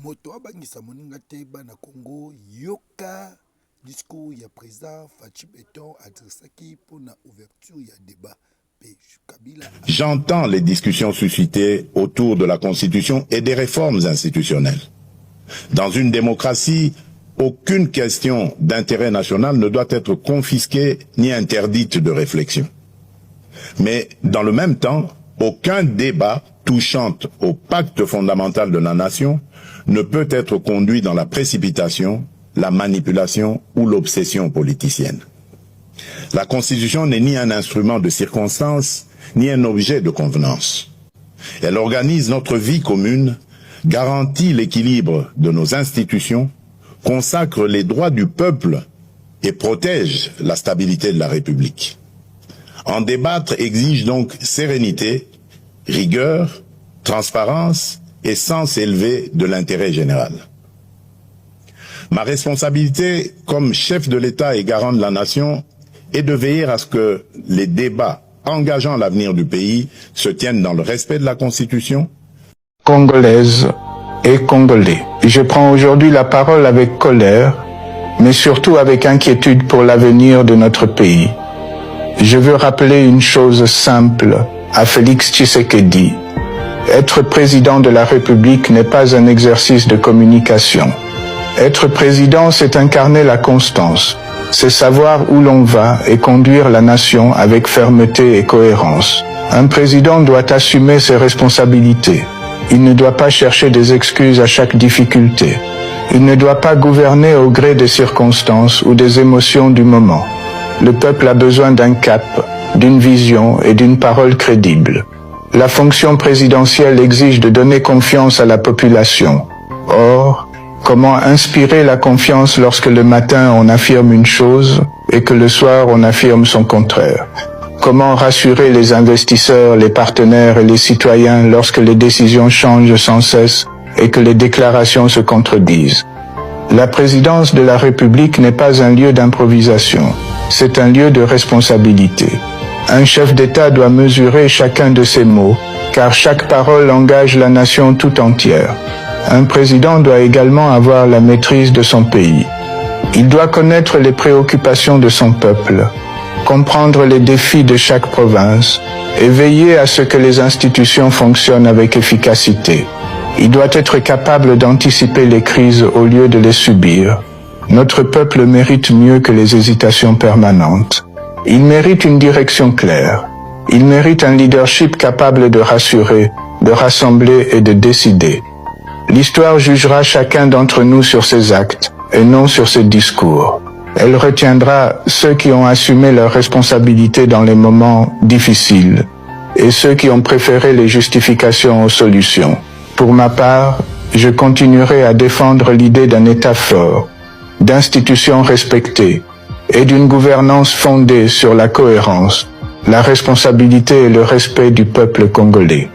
moto abangisa moninga te bana Congo yoka discours ya président Fachi Beton adressaki pour la ouverture ya débat. J'entends les discussions suscitées autour de la Constitution et des réformes institutionnelles. Dans une démocratie, aucune question d'intérêt national ne doit être confisquée ni interdite de réflexion. Mais dans le même temps, aucun débat touchant au pacte fondamental de la nation ne peut être conduit dans la précipitation, la manipulation ou l'obsession politicienne. La Constitution n'est ni un instrument de circonstance, ni un objet de convenance. Elle organise notre vie commune, garantit l'équilibre de nos institutions, consacre les droits du peuple et protège la stabilité de la République. En débattre exige donc sérénité, rigueur, transparence et sens élevé de l'intérêt général. Ma responsabilité comme chef de l'État et garant de la nation est de veiller à ce que les débats engageant l'avenir du pays se tiennent dans le respect de la Constitution. Congolaises et Congolais, je prends aujourd'hui la parole avec colère, mais surtout avec inquiétude pour l'avenir de notre pays. Je veux rappeler une chose simple à Félix Tshisekedi. Être président de la République n'est pas un exercice de communication. Être président, c'est incarner la constance. C'est savoir où l'on va et conduire la nation avec fermeté et cohérence. Un président doit assumer ses responsabilités. Il ne doit pas chercher des excuses à chaque difficulté. Il ne doit pas gouverner au gré des circonstances ou des émotions du moment. Le peuple a besoin d'un cap, d'une vision et d'une parole crédible. La fonction présidentielle exige de donner confiance à la population. Or, comment inspirer la confiance lorsque le matin on affirme une chose et que le soir on affirme son contraire? Comment rassurer les investisseurs, les partenaires et les citoyens lorsque les décisions changent sans cesse et que les déclarations se contredisent? La présidence de la République n'est pas un lieu d'improvisation, c'est un lieu de responsabilité. Un chef d'État doit mesurer chacun de ses mots, car chaque parole engage la nation tout entière. Un président doit également avoir la maîtrise de son pays. Il doit connaître les préoccupations de son peuple, comprendre les défis de chaque province et veiller à ce que les institutions fonctionnent avec efficacité. Il doit être capable d'anticiper les crises au lieu de les subir. Notre peuple mérite mieux que les hésitations permanentes. Il mérite une direction claire. Il mérite un leadership capable de rassurer, de rassembler et de décider. L'histoire jugera chacun d'entre nous sur ses actes et non sur ses discours. Elle retiendra ceux qui ont assumé leurs responsabilités dans les moments difficiles et ceux qui ont préféré les justifications aux solutions. Pour ma part, je continuerai à défendre l'idée d'un État fort, d'institutions respectées et d'une gouvernance fondée sur la cohérence, la responsabilité et le respect du peuple congolais.